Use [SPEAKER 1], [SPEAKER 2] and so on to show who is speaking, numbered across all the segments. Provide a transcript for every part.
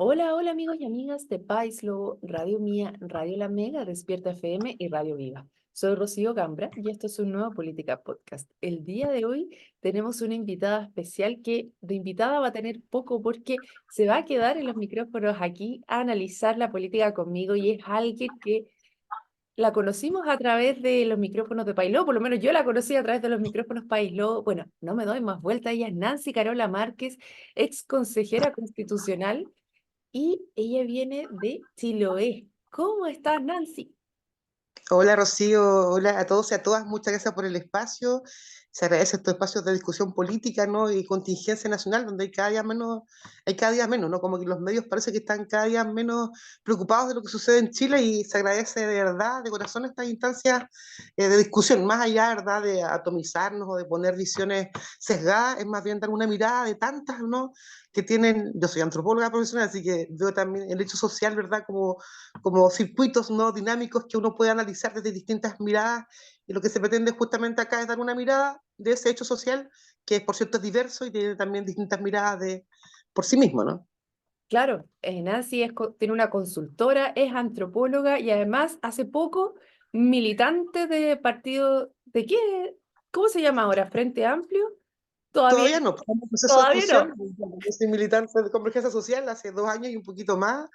[SPEAKER 1] Hola, hola amigos y amigas de País Lobo, Radio Mía, Radio La Mega, Despierta FM y Radio Viva. Soy Rocío Gambra y esto es un nuevo Política Podcast. El día de hoy tenemos una invitada especial que de invitada va a tener poco porque se va a quedar en los micrófonos aquí a analizar la política conmigo y es alguien que la conocimos a través de los micrófonos de País Lobo, por lo menos yo la conocí a través de los micrófonos País Lobo. Bueno, no me doy más vuelta, ella es Nancy Carola Márquez, ex consejera constitucional y ella viene de Chiloé. ¿Cómo estás, Nancy?
[SPEAKER 2] Hola Rocío, hola a todos y a todas, muchas gracias por el espacio. Se agradece estos espacios de discusión política, ¿no? Y contingencia nacional, donde hay cada día menos, ¿no? Como que los medios parece que están cada día menos preocupados de lo que sucede en Chile y se agradece de verdad, de corazón, estas instancias de discusión, más allá, ¿verdad?, de atomizarnos o de poner visiones sesgadas, es más bien dar una mirada de tantas, ¿no? Que tienen, yo soy antropóloga profesional, así que veo también el hecho social, ¿verdad?, como circuitos no dinámicos que uno puede analizar desde distintas miradas, y lo que se pretende justamente acá es dar una mirada de ese hecho social, que por cierto es diverso y tiene también distintas miradas por sí mismo, ¿no?
[SPEAKER 1] Claro, Nancy tiene una consultora, es antropóloga y además hace poco militante de partido, ¿de qué? ¿Cómo se llama ahora? ¿Frente Amplio? Todavía,
[SPEAKER 2] Todavía no, estamos en proceso de
[SPEAKER 1] todavía
[SPEAKER 2] discusión.
[SPEAKER 1] no.
[SPEAKER 2] Yo soy militante de Convergencia Social hace 2 años y un poquito más.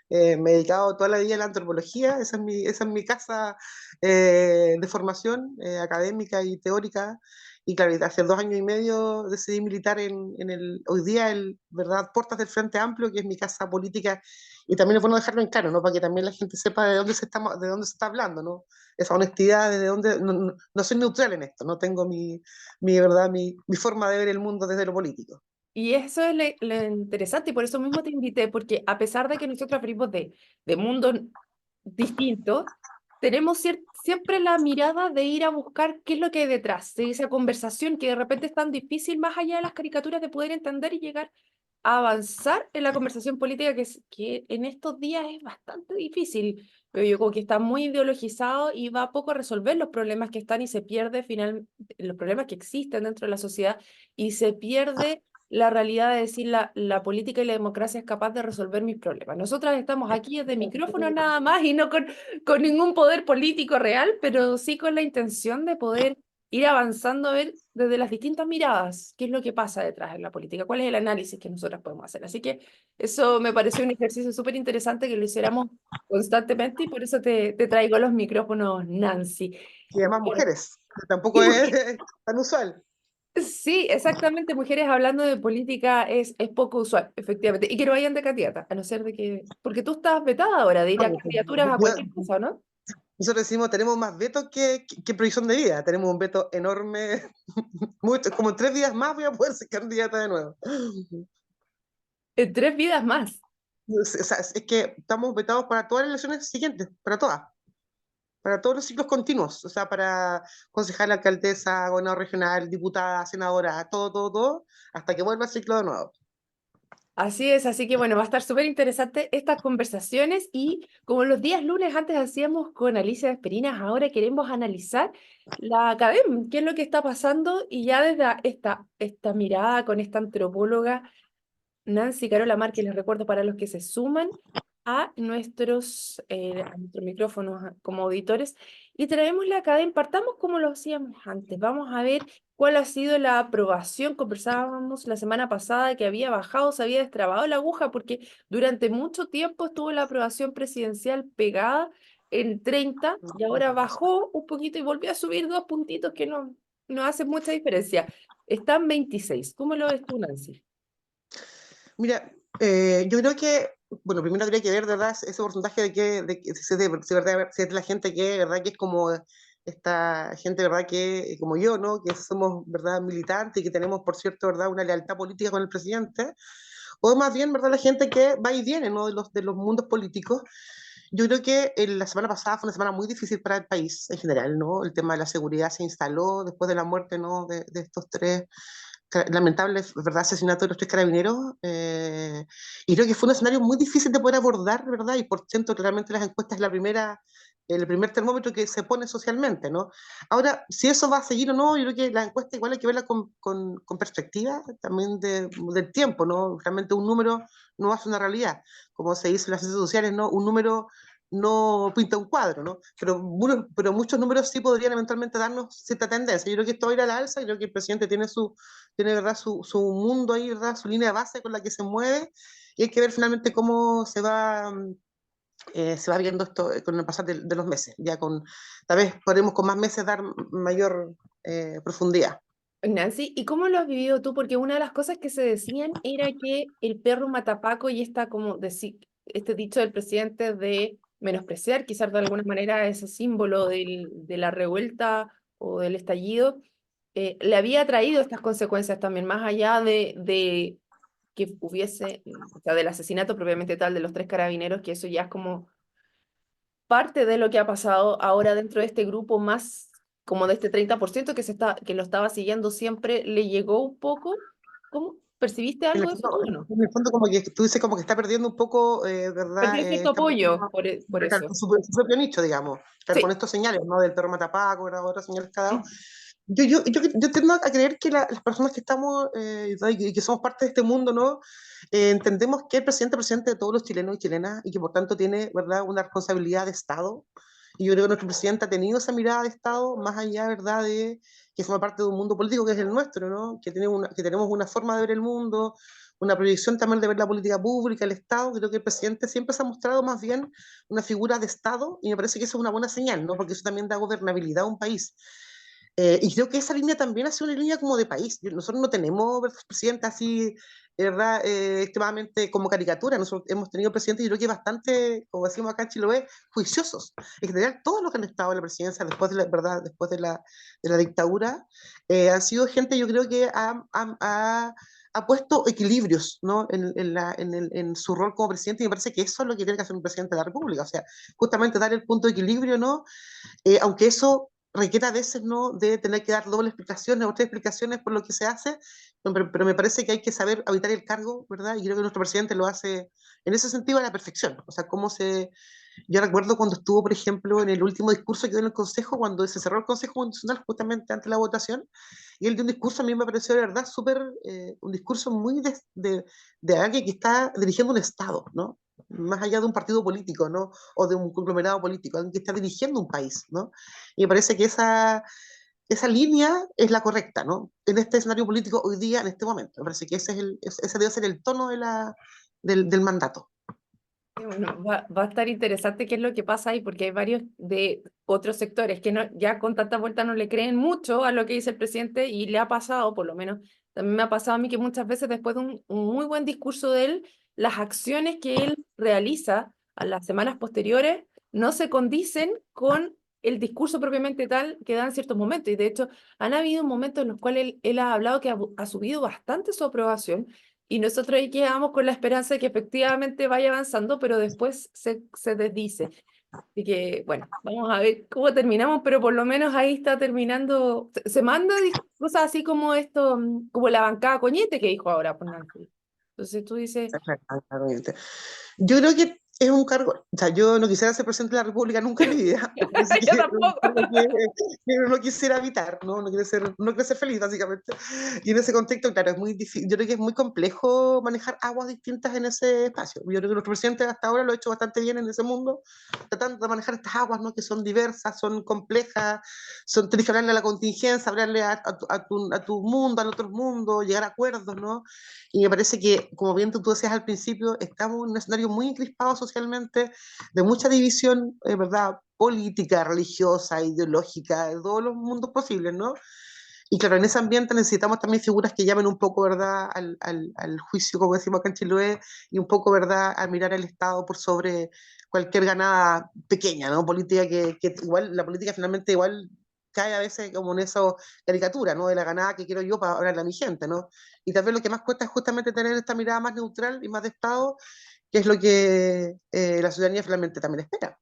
[SPEAKER 2] Me he dedicado toda la vida a la antropología, esa es mi casa de formación académica y teórica. Y claro, hace 2 años y medio decidí militar hoy día, ¿verdad?, Portas del Frente Amplio, que es mi casa política. Y también es bueno dejarlo en claro, ¿no? Para que también la gente sepa de dónde se está hablando, ¿no? Esa honestidad, desde dónde, no soy neutral en esto, no tengo ¿verdad? Mi forma de ver el mundo desde lo político.
[SPEAKER 1] Y eso es lo interesante y por eso mismo te invité, porque a pesar de que nosotros venimos de mundos distintos, tenemos siempre la mirada de ir a buscar qué es lo que hay detrás de esa conversación que de repente es tan difícil, más allá de las caricaturas, de poder entender y llegar a avanzar en la conversación política, que en estos días es bastante difícil. Pero yo creo que está muy ideologizado y va poco a resolver los problemas que están y se pierde los problemas que existen dentro de la sociedad y se pierde la realidad de decir la política y la democracia es capaz de resolver mis problemas. Nosotras estamos aquí desde micrófonos nada más y no con ningún poder político real, pero sí con la intención de poder ir avanzando a ver desde las distintas miradas qué es lo que pasa detrás de la política, cuál es el análisis que nosotras podemos hacer. Así que eso me pareció un ejercicio súper interesante que lo hiciéramos constantemente y por eso te traigo los micrófonos, Nancy.
[SPEAKER 2] Y además
[SPEAKER 1] Bueno,
[SPEAKER 2] mujeres, que tampoco
[SPEAKER 1] y
[SPEAKER 2] es tan usual.
[SPEAKER 1] sí, exactamente, mujeres hablando de política es poco usual, efectivamente, y que no vayan de candidata, a no ser de que, porque tú estás vetada ahora de ir a
[SPEAKER 2] Vamos,
[SPEAKER 1] candidaturas a cualquier cosa, ¿no?
[SPEAKER 2] nosotros decimos, tenemos más veto que previsión de vida. Tenemos un veto enorme. Mucho, como en 3 días más voy a poder ser candidata de nuevo.
[SPEAKER 1] En 3 vidas más.
[SPEAKER 2] O sea, es que estamos vetados para todas las elecciones siguientes, para todas. Para todos los ciclos continuos, o sea, para concejal, alcaldesa, gobernador regional, diputada, senadora, todo, todo, todo, hasta que vuelva el ciclo de nuevo.
[SPEAKER 1] Así es, así que bueno, va a estar súper interesante estas conversaciones y como los días lunes antes hacíamos con Alicia Desperinas, ahora queremos analizar la academia, qué es lo que está pasando y ya desde esta mirada con esta antropóloga Nancy Carola Márquez, les recuerdo para los que se suman a nuestros micrófonos como auditores, y traemos la academia, partamos como lo hacíamos antes, vamos a ver cuál ha sido la aprobación, conversábamos la semana pasada que había bajado, se había destrabado la aguja, porque durante mucho tiempo estuvo la aprobación presidencial pegada en 30 y ahora bajó un poquito y volvió a subir 2 puntitos que no hacen mucha diferencia. Están 26. ¿Cómo lo ves tú, Nancy?
[SPEAKER 2] Mira, yo creo que, bueno, primero habría que ver, ¿verdad?, ese porcentaje si es de la gente que, ¿verdad?, que es como esta gente, ¿verdad?, que, como yo, ¿no?, que somos, ¿verdad?, militantes y que tenemos, por cierto, ¿verdad?, una lealtad política con el presidente, o más bien, ¿verdad?, la gente que va y viene, ¿no?, de los mundos políticos. Yo creo que la semana pasada fue una semana muy difícil para el país en general, ¿no? El tema de la seguridad se instaló después de la muerte, ¿no?, de estos tres lamentables, ¿verdad?, asesinatos de los tres carabineros. Y creo que fue un escenario muy difícil de poder abordar, ¿verdad? Y por cierto, claramente las encuestas es la primera el primer termómetro que se pone socialmente, ¿no? Ahora, si eso va a seguir o no, yo creo que la encuesta igual hay que verla con perspectiva también del tiempo, ¿no? Realmente un número no hace una realidad, como se dice en las ciencias sociales, ¿no? Un número no pinta un cuadro, ¿no? Pero muchos números sí podrían eventualmente darnos cierta tendencia. Yo creo que esto va a ir a la alza, yo creo que el presidente tiene ¿verdad? Su mundo ahí, ¿verdad? Su línea de base con la que se mueve, y hay que ver finalmente cómo se va viendo esto con el pasar de los meses. Ya tal vez podremos con más meses dar mayor profundidad.
[SPEAKER 1] Nancy, ¿y cómo lo has vivido tú? Porque una de las cosas que se decían era que el perro matapaco y esta como decir, este dicho del presidente de menospreciar quizás de alguna manera ese símbolo de la revuelta o del estallido, le había traído estas consecuencias también, más allá de que hubiese, o sea, del asesinato propiamente tal de los 3 carabineros, que eso ya es como parte de lo que ha pasado ahora dentro de este grupo más como de este 30% que lo estaba siguiendo siempre, ¿le llegó un poco? ¿Cómo percibiste algo de eso tú o no?
[SPEAKER 2] En el fondo como que tú dices como que está perdiendo un poco, ¿verdad?
[SPEAKER 1] Perdió cierto
[SPEAKER 2] Está
[SPEAKER 1] apoyo
[SPEAKER 2] perdiendo
[SPEAKER 1] por
[SPEAKER 2] claro,
[SPEAKER 1] eso.
[SPEAKER 2] su propio nicho, digamos. Claro, con
[SPEAKER 1] Sí.
[SPEAKER 2] estos señales, ¿no? Del perro matapaco, ¿verdad? Otras señales que ha dado. Yo tiendo a creer que las personas que estamos y que somos parte de este mundo, ¿no? Entendemos que el presidente de todos los chilenos y chilenas y que por tanto tiene, ¿verdad?, una responsabilidad de Estado. Y yo creo que nuestro presidente ha tenido esa mirada de Estado más allá, ¿verdad?, de que forma parte de un mundo político que es el nuestro, ¿no? Que tenemos una forma de ver el mundo, una proyección también de ver la política pública, el Estado. Creo que el presidente siempre se ha mostrado más bien una figura de Estado y me parece que eso es una buena señal, ¿no? Porque eso también da gobernabilidad a un país. Y creo que esa línea también ha sido una línea como de país. Nosotros no tenemos presidentes así, ¿verdad? Extremadamente como caricatura. Nosotros hemos tenido presidentes, yo creo que bastante, como decimos acá en Chiloé, juiciosos. En general, todos los que han estado en la presidencia después de la, ¿verdad? Después de la dictadura, han sido gente, yo creo que ha puesto equilibrios, ¿no? En su rol como presidente, y me parece que eso es lo que tiene que hacer un presidente de la República. O sea, justamente dar el punto de equilibrio, ¿no? Aunque eso requiere a veces no de tener que dar doble explicaciones o tres explicaciones por lo que se hace, pero me parece que hay que saber habitar el cargo, ¿verdad? Y creo que nuestro presidente lo hace en ese sentido a la perfección. O sea, yo recuerdo cuando estuvo, por ejemplo, en el último discurso que dio en el Consejo, cuando se cerró el Consejo Constitucional justamente ante la votación, y él dio un discurso, a mí me pareció de verdad un discurso muy de alguien que está dirigiendo un Estado, ¿no? Más allá de un partido político, ¿no? O de un conglomerado político, alguien que está dirigiendo un país, ¿no? Y me parece que esa línea es la correcta, ¿no? En este escenario político hoy día, en este momento. Me parece que ese debe ser el tono del mandato.
[SPEAKER 1] Sí, bueno, va a estar interesante qué es lo que pasa ahí, porque hay varios de otros sectores que no, ya con tanta vuelta no le creen mucho a lo que dice el presidente y le ha pasado, por lo menos también me ha pasado a mí que muchas veces después de un muy buen discurso de él, las acciones que él realiza a las semanas posteriores no se condicen con el discurso propiamente tal que da en ciertos momentos. Y de hecho, han habido momentos en los cuales él ha hablado que ha subido bastante su aprobación y nosotros ahí quedamos con la esperanza de que efectivamente vaya avanzando, pero después se desdice. Así que, bueno, vamos a ver cómo terminamos, pero por lo menos ahí está terminando. Se manda cosas así como esto, como la bancada Coñete que dijo ahora, pues Nancy. Entonces tú dices,
[SPEAKER 2] Exactamente. Yo creo que es un cargo, o sea, yo no quisiera ser presidente de la República nunca en mi vida, me parece que
[SPEAKER 1] yo
[SPEAKER 2] es un
[SPEAKER 1] tampoco.
[SPEAKER 2] cargo que no quisiera evitar, ¿no? No quiere ser feliz, básicamente. Y en ese contexto, claro, es muy difícil, yo creo que es muy complejo manejar aguas distintas en ese espacio. Yo creo que nuestro presidente hasta ahora lo ha hecho bastante bien en ese mundo, tratando de manejar estas aguas, ¿no? Que son diversas, son complejas, tienes que hablarle a la contingencia, hablarle a tu mundo, al otro mundo, llegar a acuerdos, ¿no? Y me parece que, como bien tú decías al principio, estamos en un escenario muy encrispado socialmente, de mucha división, ¿verdad? Política, religiosa, ideológica, de todos los mundos posibles, ¿no? Y claro, en ese ambiente necesitamos también figuras que llamen un poco, ¿verdad?, al juicio, como decimos acá en Chiloé, y un poco, ¿verdad?, a mirar al Estado por sobre cualquier ganada pequeña, ¿no? Política que igual, la política finalmente igual cae a veces como en esa caricatura, ¿no? De la ganada que quiero yo para hablarle a mi gente, ¿no? Y tal vez lo que más cuesta es justamente tener esta mirada más neutral y más de Estado, que es lo que la ciudadanía finalmente también espera.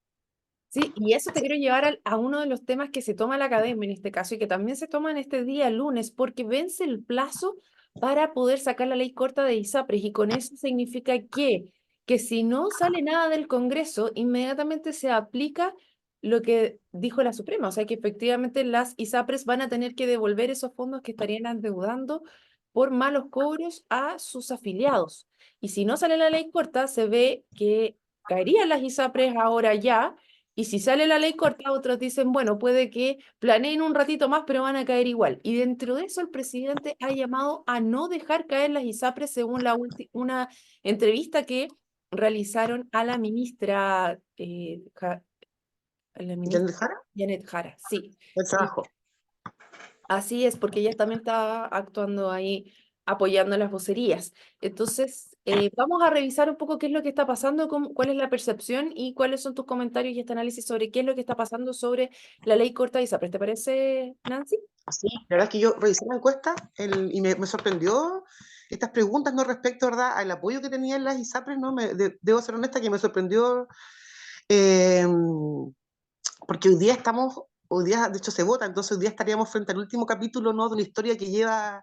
[SPEAKER 1] Sí, y eso te quiero llevar a uno de los temas que se toma la academia en este caso y que también se toma en este día lunes, porque vence el plazo para poder sacar la ley corta de ISAPRES y con eso significa que si no sale nada del Congreso, inmediatamente se aplica lo que dijo la Suprema, o sea que efectivamente las ISAPRES van a tener que devolver esos fondos que estarían endeudando por malos cobros a sus afiliados. Y si no sale la ley corta, se ve que caerían las ISAPRES ahora ya, y si sale la ley corta, otros dicen, bueno, puede que planeen un ratito más, pero van a caer igual. Y dentro de eso, el presidente ha llamado a no dejar caer las ISAPRES según una entrevista que realizaron a la ministra la
[SPEAKER 2] ¿Ya
[SPEAKER 1] ministra
[SPEAKER 2] Jara?
[SPEAKER 1] Janet Jara, sí.
[SPEAKER 2] El
[SPEAKER 1] Y
[SPEAKER 2] trabajo.
[SPEAKER 1] así es, porque ella también está actuando ahí apoyando las vocerías. Entonces, vamos a revisar un poco qué es lo que está pasando, cuál es la percepción y cuáles son tus comentarios y este análisis sobre qué es lo que está pasando sobre la ley corta de ISAPRES. ¿Te parece, Nancy?
[SPEAKER 2] Sí, la verdad es que yo revisé la encuesta y me sorprendió estas preguntas, ¿no? Respecto, ¿verdad?, al apoyo que tenían las ISAPRES, ¿no? Debo ser honesta que me sorprendió, eh, porque hoy día de hecho se vota, entonces hoy día estaríamos frente al último capítulo, ¿no?, de una historia que lleva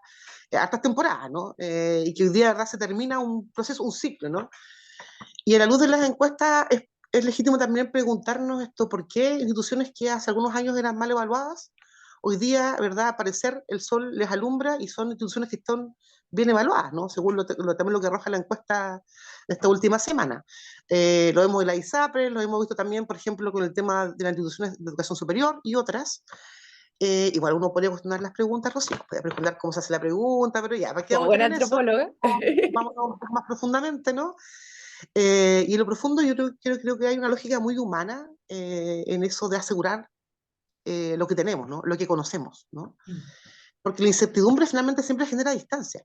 [SPEAKER 2] hartas temporadas, ¿no? Y que hoy día, ¿verdad?, se termina un proceso, un ciclo, ¿no? Y a la luz de las encuestas es legítimo también preguntarnos esto: ¿por qué instituciones que hace algunos años eran mal evaluadas, hoy día, ¿verdad?, al parecer el sol les alumbra y son instituciones que están bien evaluadas, ¿no? Según también lo que arroja la encuesta de esta última semana. Lo vemos en la ISAPRE, lo hemos visto también, por ejemplo, con el tema de las instituciones de educación superior y otras. Igual uno podría cuestionar las preguntas, Rocío, podría preguntar cómo se hace la pregunta, pero ya, ¿para qué
[SPEAKER 1] Como
[SPEAKER 2] vamos a
[SPEAKER 1] buena
[SPEAKER 2] entrar en eso?
[SPEAKER 1] antropóloga.
[SPEAKER 2] Vamos un poco más profundamente, ¿no? Y en lo profundo yo creo que hay una lógica muy humana en eso de asegurar lo que tenemos, ¿no? Lo que conocemos, ¿no?
[SPEAKER 1] Mm.
[SPEAKER 2] Porque la incertidumbre finalmente siempre genera distancia.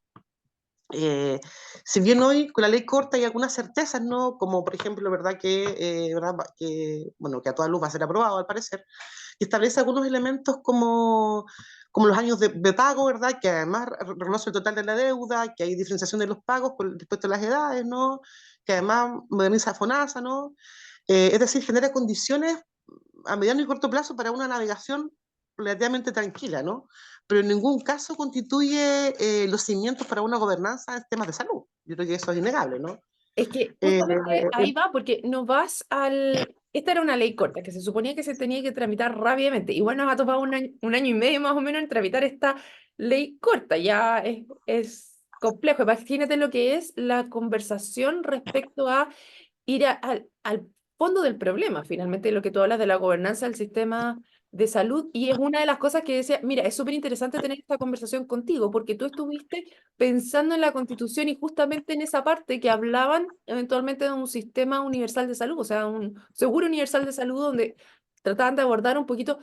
[SPEAKER 2] Eh, si bien hoy con la ley corta hay algunas certezas, ¿no? Como por ejemplo, ¿verdad? Bueno, que a toda luz va a ser aprobado al parecer, y establece algunos elementos como los años de pago, ¿verdad? Que además reconoce el total de la deuda, que hay diferenciación de los pagos respecto a las edades, ¿no? Que además moderniza FONASA, ¿no? Es decir, genera condiciones a mediano y corto plazo para una navegación relativamente tranquila, ¿no? Pero en ningún caso constituye los cimientos para una gobernanza en temas de salud. Yo creo que eso es innegable, ¿no?
[SPEAKER 1] Es que
[SPEAKER 2] Eh,
[SPEAKER 1] justamente
[SPEAKER 2] eh,
[SPEAKER 1] ahí va, porque no vas al... Esta era una ley corta, que se suponía que se tenía que tramitar rápidamente. Igual nos ha tomado un año y medio más o menos en tramitar esta ley corta. Ya es complejo. Imagínate lo que es la conversación respecto a ir al fondo del problema, finalmente, lo que tú hablas de la gobernanza del sistema de salud, y es una de las cosas que decía, mira, es súper interesante tener esta conversación contigo, porque tú estuviste pensando en la Constitución y justamente en esa parte que hablaban eventualmente de un sistema universal de salud, o sea, un seguro universal de salud donde trataban de abordar un poquito,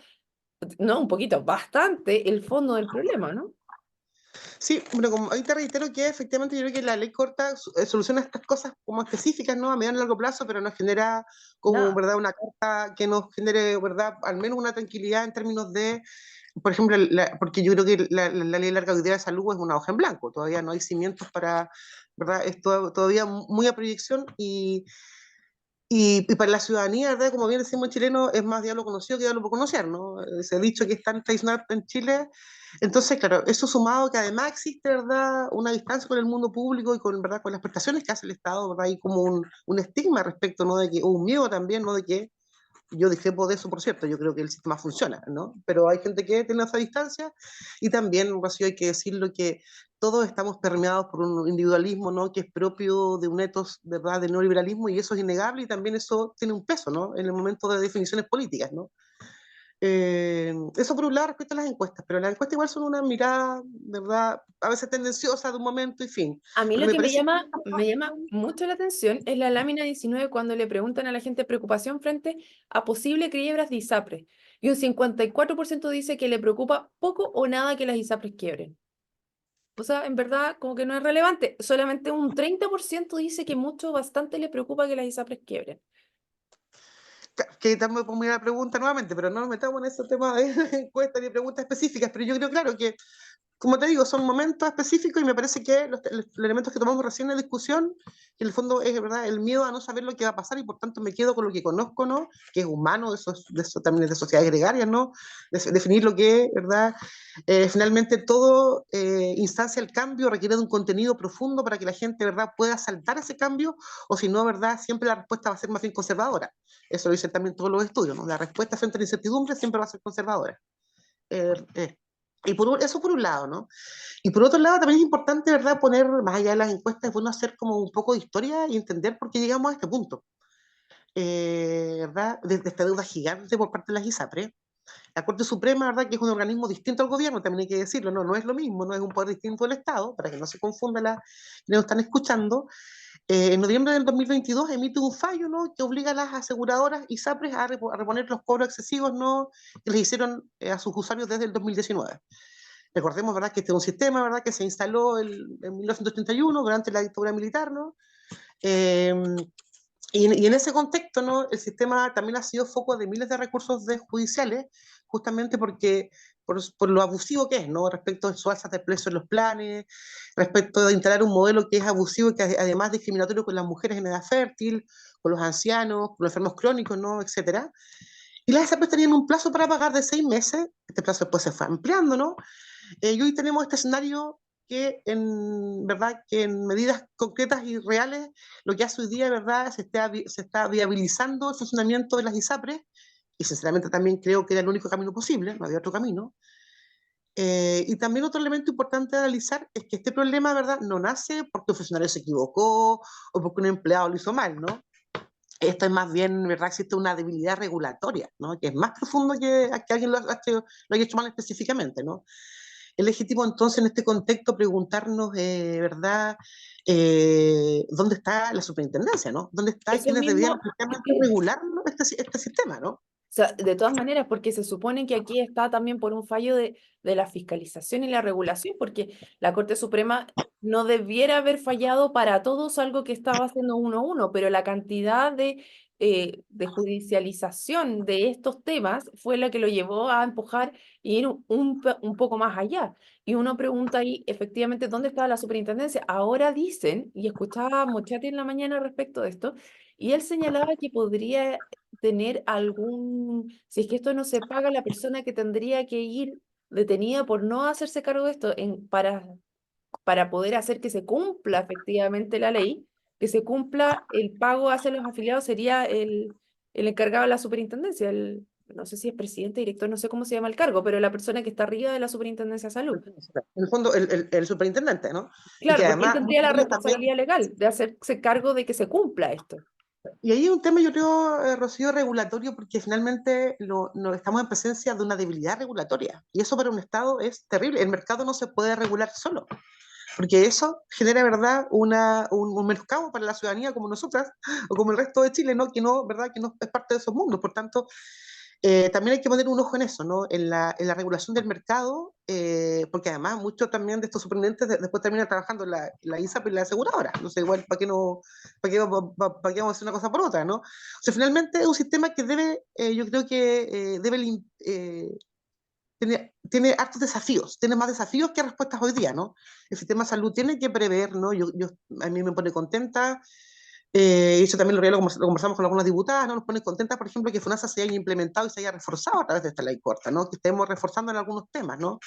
[SPEAKER 1] no un poquito, bastante el fondo del problema, ¿no?
[SPEAKER 2] Sí, bueno, como ahí te reitero que efectivamente yo creo que la ley corta soluciona estas cosas como específicas, ¿no? A mediano y largo plazo, pero nos genera como,
[SPEAKER 1] Nada.
[SPEAKER 2] ¿verdad?, una carta que nos genere, ¿verdad?, al menos una tranquilidad en términos de, por ejemplo, porque yo creo que la ley de larga vida de salud es una hoja en blanco, todavía no hay cimientos para, ¿verdad? Es todavía muy a proyección y para la ciudadanía, ¿verdad? Como bien decimos en chileno, es más diablo conocido que diablo por conocer, ¿no? Se ha dicho que es tan tradicional en Chile. Entonces, claro, eso sumado que además existe, ¿verdad?, una distancia con el mundo público y con, ¿verdad?, con las prestaciones que hace el Estado, ¿verdad? Hay como un estigma respecto, ¿no?, de que, o un miedo también, ¿no?, de que yo discrepo de eso, por cierto, yo creo que el sistema funciona, ¿no? Pero hay gente que tiene esa distancia y también, Rocío, hay que decirlo que todos estamos permeados por un individualismo, ¿no?, que es propio de un etos, ¿verdad?, del neoliberalismo y eso es innegable y también eso tiene un peso, ¿no?, en el momento de definiciones políticas, ¿no? Eso por un lado respecto a las encuestas, pero las encuestas igual son una mirada, ¿verdad?, a veces tendenciosa de un momento y fin.
[SPEAKER 1] A mí
[SPEAKER 2] Pero
[SPEAKER 1] lo
[SPEAKER 2] me
[SPEAKER 1] que
[SPEAKER 2] parece
[SPEAKER 1] me llama mucho la atención es la lámina 19 cuando le preguntan a la gente preocupación frente a posibles quiebras de ISAPRES. Y un 54% dice que le preocupa poco o nada que las ISAPRES quiebren. O sea, en verdad, como que no es relevante. Solamente un 30% dice que mucho, bastante le preocupa que las ISAPRES quiebren.
[SPEAKER 2] que también pongo la pregunta nuevamente, pero no nos metamos en ese tema de encuestas ni preguntas específicas, pero yo creo, claro, que como te digo, son momentos específicos y me parece que los elementos que tomamos recién en la discusión, que en el fondo es verdad el miedo a no saber lo que va a pasar y por tanto me quedo con lo que conozco, ¿no? Que es humano, eso también es de sociedades gregarias, ¿no? Definir lo que es, ¿verdad? Finalmente, todo instancia del cambio requiere de un contenido profundo para que la gente, ¿verdad?, pueda saltar ese cambio, o si no, ¿verdad?, siempre la respuesta va a ser más bien conservadora. Eso lo dicen también todos los estudios, ¿no? La respuesta frente a la incertidumbre siempre va a ser conservadora. Eh, eh. Eso por un lado, ¿no? Y por otro lado, también es importante, ¿verdad?, poner, más allá de las encuestas, es bueno hacer como un poco de historia y entender por qué llegamos a este punto. ¿Verdad? De esta deuda gigante por parte de las ISAPRES. La Corte Suprema, ¿verdad?, que es un organismo distinto al gobierno, también hay que decirlo, no, no es lo mismo, no es un poder distinto del Estado, para que no se confunda quienes nos están escuchando. En noviembre del 2022 emite un fallo, ¿no?, que obliga a las aseguradoras ISAPRES a reponer los cobros excesivos, ¿no?, que les hicieron a sus usuarios desde el 2019. Recordemos, ¿verdad?, que este es un sistema, ¿verdad?, que se instaló en 1931 durante la dictadura militar, ¿no? Eh, y en ese contexto, ¿no?, el sistema también ha sido foco de miles de recursos judiciales, justamente por lo abusivo que es, ¿no?, respecto a su alzas de precio en los planes, respecto de instalar un modelo que es abusivo y que además discriminatorio con las mujeres en edad fértil, con los ancianos, con los enfermos crónicos, ¿no?, etcétera. Y las AFP tenían un plazo para pagar de 6 meses, este plazo después se fue ampliando, ¿no? Y hoy tenemos este escenario ¿verdad?, que en medidas concretas y reales, lo que hace hoy día, ¿verdad?, se está viabilizando el funcionamiento de las ISAPRES, y sinceramente también creo que era el único camino posible, no había otro camino. Y también otro elemento importante de analizar es que este problema, ¿verdad?, no nace porque un funcionario se equivocó o porque un empleado lo hizo mal, ¿no? Esto es más bien, ¿verdad?, existe una debilidad regulatoria, ¿no?, que es más profundo que alguien lo haya hecho mal específicamente, ¿no? Es legítimo entonces en este contexto preguntarnos, ¿verdad?, ¿dónde está la superintendencia, ¿no? ¿Dónde está
[SPEAKER 1] Eso
[SPEAKER 2] quienes debían
[SPEAKER 1] mismo.
[SPEAKER 2] efectivamente regular, ¿no?, este sistema, ¿no?
[SPEAKER 1] O sea, de todas maneras, porque se supone que aquí está también por un fallo de la fiscalización y la regulación, porque la Corte Suprema no debiera haber fallado para todos algo que estaba haciendo uno a uno, pero la cantidad de judicialización de estos temas fue la que lo llevó a empujar y ir un poco más allá. Y uno pregunta ahí, efectivamente, ¿dónde está la superintendencia? Ahora dicen, y escuchaba a Mochati en la mañana respecto de esto, y él señalaba que podría tener si es que esto no se paga, la persona que tendría que ir detenida por no hacerse cargo de esto para poder hacer que se cumpla efectivamente la ley, que se cumpla el pago hacia los afiliados, sería el encargado de la superintendencia, no sé si es presidente, director, no sé cómo se llama el cargo, pero la persona que está arriba de la superintendencia de salud.
[SPEAKER 2] En el fondo, el superintendente, ¿no? Y
[SPEAKER 1] Claro,
[SPEAKER 2] que
[SPEAKER 1] porque él
[SPEAKER 2] además,
[SPEAKER 1] tendría
[SPEAKER 2] muchos
[SPEAKER 1] la
[SPEAKER 2] de ellos también.
[SPEAKER 1] responsabilidad legal de hacerse cargo de que se cumpla esto.
[SPEAKER 2] Y ahí hay un tema, yo creo, Rocío, regulatorio, porque finalmente no estamos en presencia de una debilidad regulatoria. Y eso para un Estado es terrible. El mercado no se puede regular solo, porque eso genera, ¿verdad?, un menoscabo para la ciudadanía como nosotras, o como el resto de Chile, ¿no?, ¿verdad?, que no es parte de esos mundos. Por tanto, también hay que poner un ojo en eso, ¿no?, en la regulación del mercado, porque además muchos también de estos sorprendentes después terminan trabajando en la ISAP y la aseguradora. No sé, igual, ¿para qué vamos a hacer una cosa por otra, ¿no? O sea, finalmente es un sistema que yo creo que tiene hartos desafíos, tiene más desafíos que respuestas hoy día, ¿no? El sistema de salud tiene que prever, ¿no? A mí me pone contenta, eso también lo conversamos con algunas diputadas, ¿no? Nos pone contenta, por ejemplo, que FONASA se haya implementado y se haya reforzado a través de esta ley corta, ¿no?, que estemos reforzando en algunos temas, ¿no?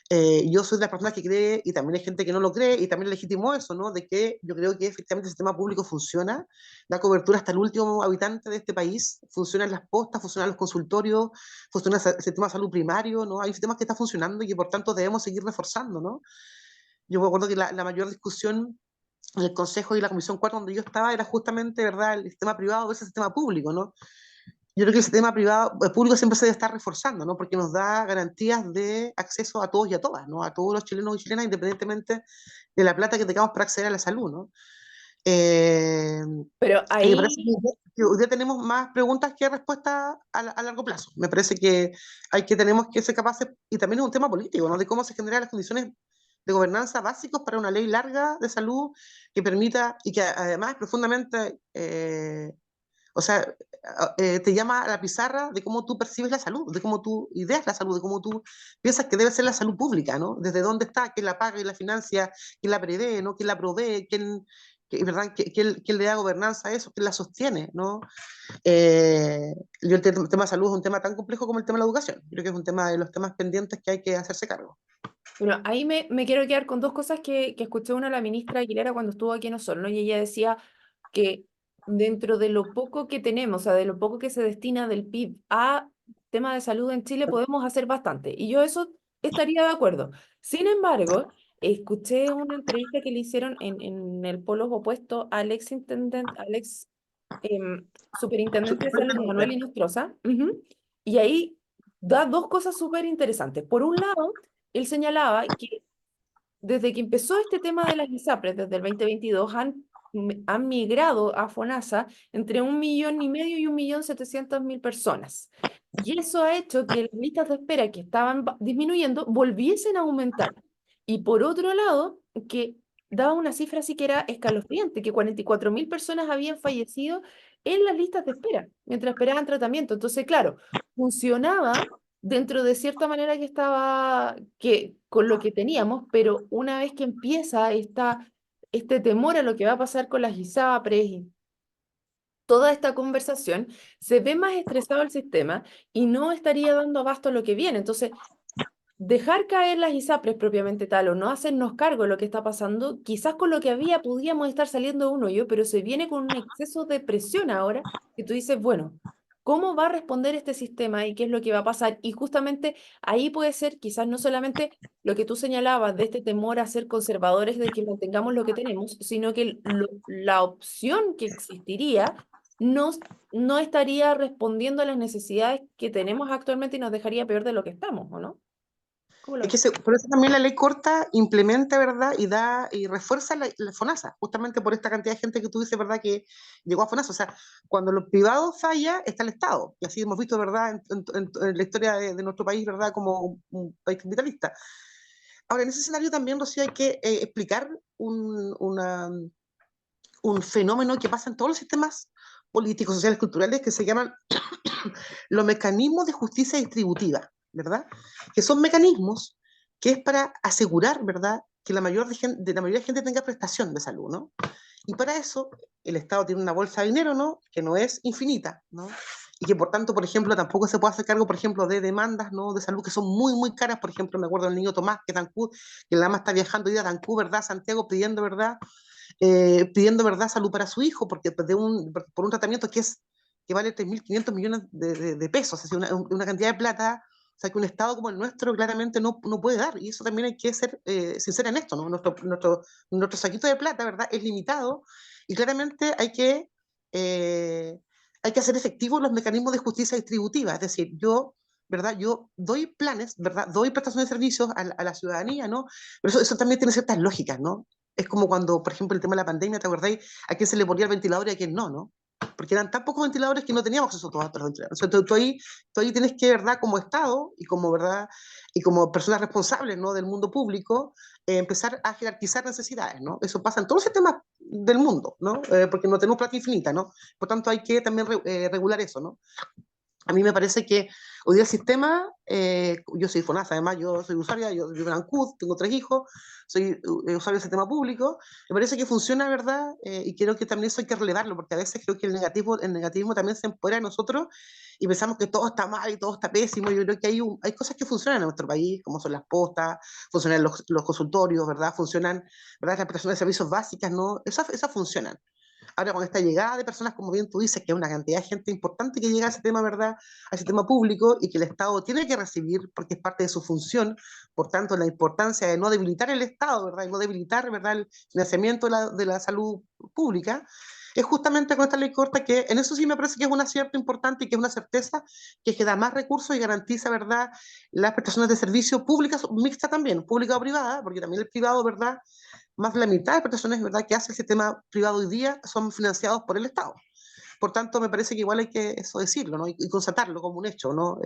[SPEAKER 2] Yo soy de las personas que cree, y también hay gente que no lo cree, y también legitimo eso, ¿no?, de que yo creo que efectivamente el sistema público funciona, da cobertura hasta el último habitante de este país, funcionan las postas, funcionan los consultorios, funciona el sistema de salud primario, ¿no? Hay sistemas que están funcionando y que por tanto debemos seguir reforzando, ¿no? Yo me acuerdo que la mayor discusión en el Consejo y la Comisión 4 donde yo estaba era justamente, ¿verdad?, el sistema privado versus el sistema público, ¿no? Yo creo que el sistema público siempre se debe estar reforzando, ¿no?, porque nos da garantías de acceso a todos y a todas, ¿no?, a todos los chilenos y chilenas, independientemente de la plata que tengamos para acceder a la salud, ¿no? Eh,
[SPEAKER 1] Pero
[SPEAKER 2] y me parece
[SPEAKER 1] ahí,
[SPEAKER 2] que hoy día tenemos más preguntas que respuestas a largo plazo. Me parece que tenemos que ser capaces, y también es un tema político, ¿no?, de cómo se generan las condiciones de gobernanza básicos para una ley larga de salud que permita y que además profundamente O sea, te llama a la pizarra de cómo tú percibes la salud, de cómo tú ideas la salud, de cómo tú piensas que debe ser la salud pública, ¿no? Desde dónde está, quién la paga y la financia, quién la prevé, ¿no? Quién la provee, ¿verdad? ¿Quién le da gobernanza a eso? ¿Quién la sostiene, ¿no? Yo el tema de salud es un tema tan complejo como el tema de la educación. Creo que es un tema de los temas pendientes que hay que hacerse cargo.
[SPEAKER 1] Bueno, ahí me quiero quedar con dos cosas que escuché una de la ministra Aguilera cuando estuvo aquí en Osorno, y ella decía que dentro de lo poco que tenemos, o sea, de lo poco que se destina del PIB a tema de salud en Chile, podemos hacer bastante. Y yo eso estaría de acuerdo. Sin embargo, escuché una entrevista que le hicieron en el polo opuesto al ex intendente, al ex superintendente de salud, Manuel Inostroza, y ahí da dos cosas súper interesantes. Por un lado, él señalaba que desde que empezó este tema de las ISAPRES, desde el 2022, han migrado a FONASA entre 1,5 millones y 1,700,000 personas. Y eso ha hecho que las listas de espera que estaban disminuyendo volviesen a aumentar. Y por otro lado, que daba una cifra así que era escalofriante, que 44,000 personas habían fallecido en las listas de espera mientras esperaban tratamiento. Entonces, claro, funcionaba dentro de cierta manera que estaba, que con lo que teníamos, pero una vez que empieza este temor a lo que va a pasar con las ISAPRES y toda esta conversación, se ve más estresado el sistema y no estaría dando abasto a lo que viene. Entonces, dejar caer las ISAPRES propiamente tal o no hacernos cargo de lo que está pasando, quizás con lo que había podíamos estar saliendo de un hoyo, pero se viene con un exceso de presión ahora que tú dices, bueno, ¿cómo va a responder este sistema y qué es lo que va a pasar? Y justamente ahí puede ser quizás no solamente lo que tú señalabas de este temor a ser conservadores de que mantengamos lo que tenemos, sino que la opción que existiría no, no estaría respondiendo a las necesidades que tenemos actualmente y nos dejaría peor de lo que estamos, ¿o no? ¿Cómo lo
[SPEAKER 2] Es
[SPEAKER 1] ves?
[SPEAKER 2] que por eso también la ley corta implementa, ¿verdad? Y da y refuerza la FONASA, justamente por esta cantidad de gente que tú dices, ¿verdad? Que llegó a FONASA. O sea, cuando los privados falla, está el Estado. Y así hemos visto, ¿verdad? En la historia de nuestro país, ¿verdad? Como un país capitalista. Ahora, en ese escenario también, Rocío, hay que explicar un fenómeno que pasa en todos los sistemas políticos, sociales, culturales, que se llaman los mecanismos de justicia distributiva, ¿verdad? Que son mecanismos que es para asegurar, ¿verdad? Que la mayoría de gente tenga prestación de salud, ¿no? Y para eso el Estado tiene una bolsa de dinero, ¿no? Que no es infinita, ¿no? Y que por tanto, por ejemplo, tampoco se puede hacer cargo, por ejemplo, de demandas, ¿no? De salud que son muy, muy caras. Por ejemplo, me acuerdo del niño Tomás, que la ama está viajando y a Tancú, ¿verdad? Santiago pidiendo, ¿verdad? Pidiendo, ¿verdad? Salud para su hijo, porque por un tratamiento que vale 3.500 millones de pesos, es decir, una cantidad de plata, o sea, que un Estado como el nuestro claramente no puede dar, y eso también hay que ser sincero en esto, ¿no? Nuestro saquito de plata, ¿verdad? Es limitado, y claramente eh, hay que hacer efectivos los mecanismos de justicia distributiva, es decir, ¿verdad? Yo doy planes, ¿verdad? Doy prestación de servicios a la ciudadanía, ¿no? Pero eso también tiene ciertas lógicas, ¿no? Es como cuando, por ejemplo, el tema de la pandemia, ¿te acordáis? A quién se le ponía el ventilador y a quién no, ¿no? Porque eran tan pocos ventiladores que no teníamos acceso a todos los ventiladores. Entonces, tú ahí tienes que, ¿verdad? Como Estado y como, ¿verdad? Y como personas responsables, ¿no? Del mundo público, empezar a jerarquizar necesidades, ¿no? Eso pasa en todos los sistemas del mundo, ¿no? Porque no tenemos plata infinita, ¿no? Por tanto, hay que también regular eso, ¿no? A mí me parece que hoy día el sistema, yo soy FONASA, además yo soy usuaria, yo vivo en Ancud, tengo 3 hijos, soy usuario del sistema público, me parece que funciona, ¿verdad? Y creo que también eso hay que relevarlo, porque a veces creo que el negativismo también se empodera de nosotros y pensamos que todo está mal y todo está pésimo. Yo creo que hay cosas que funcionan en nuestro país, como son las postas, funcionan los consultorios, ¿verdad? Funcionan, ¿verdad? Las prestaciones de servicios básicas, ¿no? Esas funcionan. Ahora, con esta llegada de personas, como bien tú dices, que es una cantidad de gente importante que llega a ese tema, ¿verdad? A ese tema público y que el Estado tiene que recibir porque es parte de su función. Por tanto, la importancia de no debilitar el Estado, ¿verdad? Y no debilitar, ¿verdad? El financiamiento de la salud pública. Es justamente con esta ley corta que en eso sí me parece que es un acierto importante y que es una certeza que es que da más recursos y garantiza, ¿verdad? Las prestaciones de servicios públicas, mixtas también, pública o privada, porque también el privado, ¿verdad? Más de la mitad de prestaciones, ¿verdad?, que hace el sistema privado hoy día son financiados por el Estado. Por tanto, me parece que igual hay que eso decirlo, ¿no? Y constatarlo como un hecho, ¿no?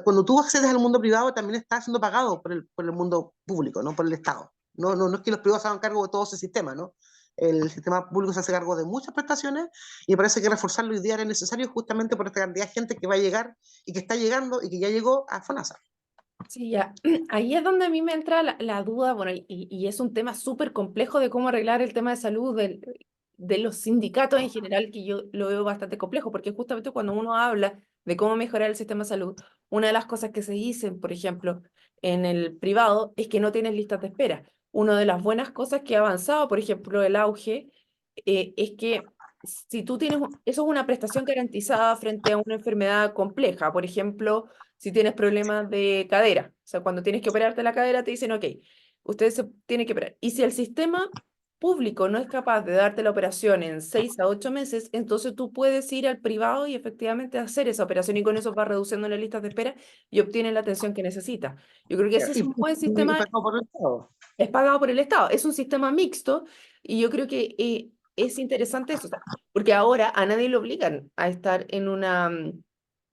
[SPEAKER 2] Cuando tú accedes al mundo privado, también estás siendo pagado por el mundo público, ¿no? Por el Estado. No es que los privados se hagan cargo de todo ese sistema, ¿no? el sistema público se hace cargo de muchas prestaciones y me parece que reforzarlo hoy día era necesario justamente por esta cantidad de gente que va a llegar y que está llegando y que ya llegó a FONASA.
[SPEAKER 1] Sí, ya. Ahí es donde a mí me entra la duda, bueno, y es un tema súper complejo de cómo arreglar el tema de salud de los sindicatos en general, que yo lo veo bastante complejo, porque justamente cuando uno habla de cómo mejorar el sistema de salud, una de las cosas que se dicen, por ejemplo, en el privado, es que no tienes listas de espera. Una de las buenas cosas que ha avanzado, por ejemplo, el auge, es que si tú tienes, eso es una prestación garantizada frente a una enfermedad compleja, por ejemplo, si tienes problemas de cadera. O sea, cuando tienes que operarte la cadera, te dicen, ok, usted se tiene que operar. Y si el sistema público no es capaz de darte la operación en 6 a 8 meses, entonces tú puedes ir al privado y efectivamente hacer esa operación y con eso vas reduciendo las listas de espera y obtienes la atención que necesitas. Yo creo que ese es
[SPEAKER 2] Y,
[SPEAKER 1] un buen
[SPEAKER 2] y
[SPEAKER 1] sistema,
[SPEAKER 2] pasó por el Estado.
[SPEAKER 1] es pagado por el Estado, es un sistema mixto y yo creo que es interesante eso, o sea, porque ahora a nadie le obligan a estar en una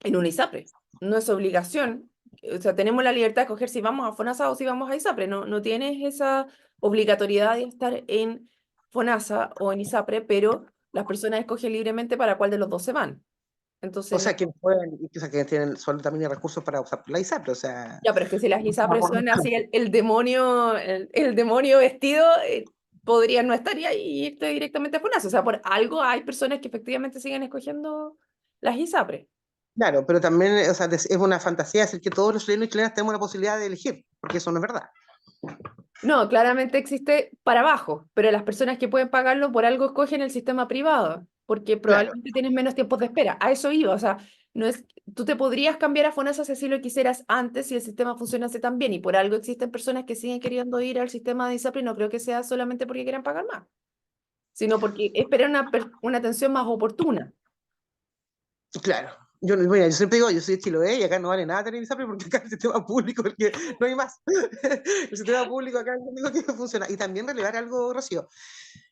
[SPEAKER 1] ISAPRE, no es obligación, o sea, tenemos la libertad de escoger si vamos a FONASA o si vamos a ISAPRE, no, no tienes esa obligatoriedad de estar en FONASA o en ISAPRE, pero las personas escogen libremente para cuál de los dos se van.
[SPEAKER 2] O
[SPEAKER 1] Entonces,
[SPEAKER 2] sea, que pueden, o sea, que tienen solo también recursos para usar la ISAPRE, o sea,
[SPEAKER 1] ya, pero es que si las ISAPRES son así el demonio vestido, podrían no estar ahí y irte directamente a FONASA. O sea, por algo hay personas que efectivamente siguen escogiendo las ISAPRES.
[SPEAKER 2] claro, pero también, o sea, es una fantasía decir que todos los chilenos y chilenas tenemos la posibilidad de elegir, porque eso no es verdad.
[SPEAKER 1] No, claramente existe para abajo, pero las personas que pueden pagarlo por algo escogen el sistema privado, porque
[SPEAKER 2] Claro,
[SPEAKER 1] probablemente tienes menos tiempos de espera. A eso iba, o sea, no es, tú te podrías cambiar a FONASA si así lo quisieras antes si el sistema funcionase tan bien, y por algo existen personas que siguen queriendo ir al sistema de ISAPRE, y no creo que sea solamente porque quieran pagar más, sino porque esperan una atención más oportuna.
[SPEAKER 2] claro. Yo, mira, yo siempre digo, yo soy de Chiloé y acá no vale nada tener ISAPRE porque acá el sistema público, porque no hay más. El sistema público acá es lo único que funciona. Y también relevar algo, Rocío,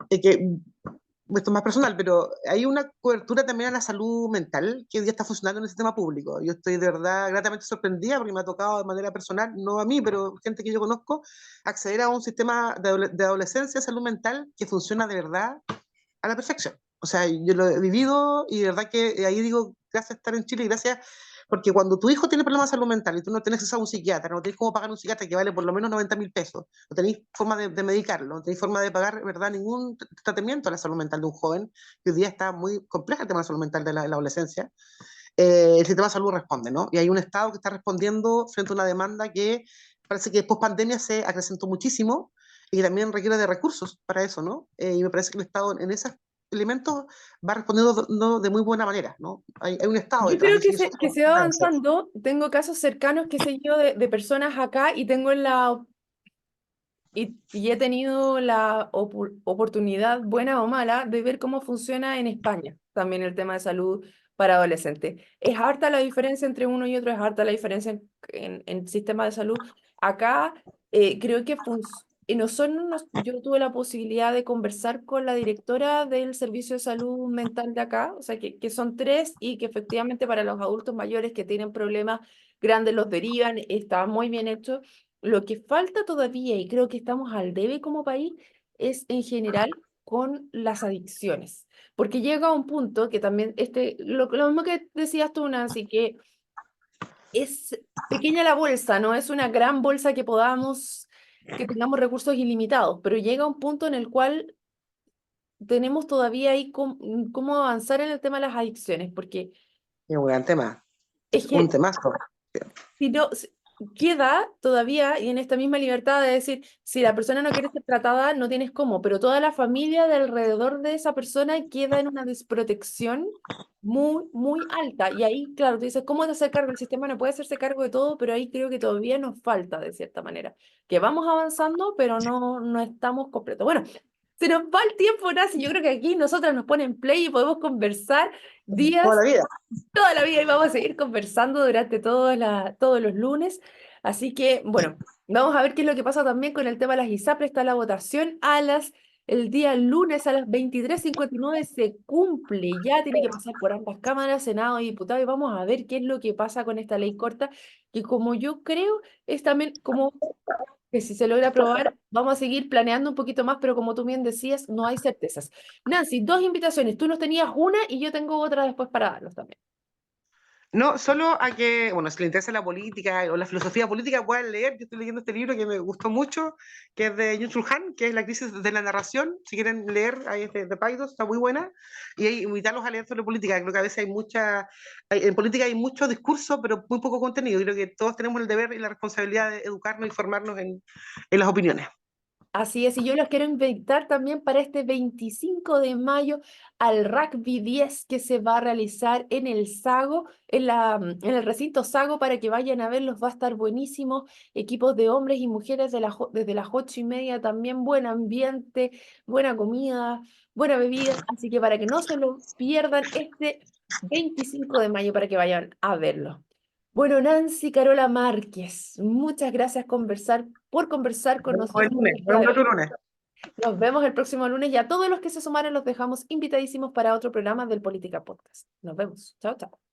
[SPEAKER 2] que esto es más personal, pero hay una cobertura también a la salud mental que hoy día está funcionando en el sistema público. Yo estoy de verdad gratamente sorprendida porque me ha tocado de manera personal, no a mí, pero gente que yo conozco, acceder a un sistema de adolescencia, salud mental que funciona de verdad a la perfección. O sea, yo lo he vivido y de verdad que ahí digo, gracias a estar en Chile y gracias, porque cuando tu hijo tiene problemas de salud mental y tú no tienes acceso a un psiquiatra, no tienes cómo pagar un psiquiatra que vale por lo menos 90.000 pesos, no tenéis forma de medicarlo, no tenéis forma de pagar, ¿verdad?, ningún tratamiento a la salud mental de un joven, que hoy día está muy compleja el tema de la salud mental de la adolescencia, el sistema de salud responde, ¿no? Y hay un Estado que está respondiendo frente a una demanda que parece que post pandemia se acrecentó muchísimo y también requiere de recursos para eso, ¿no? Y me parece que el Estado en esos elementos va respondiendo no, de muy buena manera, ¿no? Hay un Estado
[SPEAKER 1] Yo
[SPEAKER 2] detrás
[SPEAKER 1] creo
[SPEAKER 2] y eso
[SPEAKER 1] que se va avanzando. Tengo casos cercanos, qué sé yo, de personas acá y tengo y he tenido la oportunidad, buena o mala, de ver cómo funciona en España también el tema de salud para adolescentes. Es harta la diferencia entre uno y otro, es harta la diferencia en el sistema de salud. Acá creo que yo tuve la posibilidad de conversar con la directora del Servicio de Salud Mental de acá, o sea, que son tres y que efectivamente para los adultos mayores que tienen problemas grandes los derivan, está muy bien hecho. Lo que falta todavía, y creo que estamos al debe como país, es en general con las adicciones. Porque llega un punto que también, lo mismo que decías tú, Nancy, que es pequeña la bolsa, no es una gran bolsa que tengamos recursos ilimitados, pero llega un punto en el cual tenemos todavía ahí cómo avanzar en el tema de las adicciones, porque
[SPEAKER 2] es un gran tema,
[SPEAKER 1] es
[SPEAKER 2] es un
[SPEAKER 1] que
[SPEAKER 2] temazo.
[SPEAKER 1] si no, queda todavía y en esta misma libertad de decir, si la persona no quiere ser tratada, no tienes cómo, pero toda la familia de alrededor de esa persona queda en una desprotección muy, muy alta. Y ahí, claro, tú dices, ¿cómo te hacer cargo? El sistema no puede hacerse cargo de todo, pero ahí creo que todavía nos falta, de cierta manera, que vamos avanzando, pero no estamos completos. Bueno, se nos va el tiempo, Nancy. Yo creo que aquí nosotras nos ponen play y podemos conversar
[SPEAKER 2] Toda
[SPEAKER 1] días
[SPEAKER 2] la vida.
[SPEAKER 1] toda la vida y vamos a seguir conversando durante todos los lunes. Así que, bueno, vamos a ver qué es lo que pasa también con el tema de las ISAPRE. Está la votación el día lunes a las 23:59 se cumple. Ya tiene que pasar por ambas cámaras, Senado y Diputados, y vamos a ver qué es lo que pasa con esta ley corta, que como yo creo es también como Que si se logra aprobar, vamos a seguir planeando un poquito más, pero como tú bien decías, no hay certezas. Nancy, dos invitaciones. Tú nos tenías una y yo tengo otra después para darnos también.
[SPEAKER 2] No, solo a que, bueno, si le interesa la política o la filosofía política, puedan leer. Yo estoy leyendo este libro que me gustó mucho, que es de Yun Han, que es La crisis de la narración. Si quieren leer, ahí es de Paidós, está muy buena. Y ahí, invitarlos a leer sobre política. Creo que a veces en política hay mucho discurso, pero muy poco contenido. Creo que todos tenemos el deber y la responsabilidad de educarnos y formarnos en las opiniones.
[SPEAKER 1] Así es, y yo los quiero invitar también para este 25 de mayo al Rugby 10 que se va a realizar en el Sago, en el recinto Sago, para que vayan a verlos, va a estar buenísimo. Equipos de hombres y mujeres desde las 8:30, también buen ambiente, buena comida, buena bebida, así que para que no se lo pierdan este 25 de mayo para que vayan a verlo. Bueno, Nancy Carola Márquez, muchas gracias por conversar con
[SPEAKER 2] Nos vemos el
[SPEAKER 1] nosotros
[SPEAKER 2] lunes,
[SPEAKER 1] el
[SPEAKER 2] nos
[SPEAKER 1] día
[SPEAKER 2] vemos
[SPEAKER 1] de
[SPEAKER 2] el otro
[SPEAKER 1] hoy.
[SPEAKER 2] lunes.
[SPEAKER 1] Nos vemos el próximo lunes y a todos los que se sumaron los dejamos invitadísimos para otro programa del Política Podcast. Nos vemos. Chao, chao.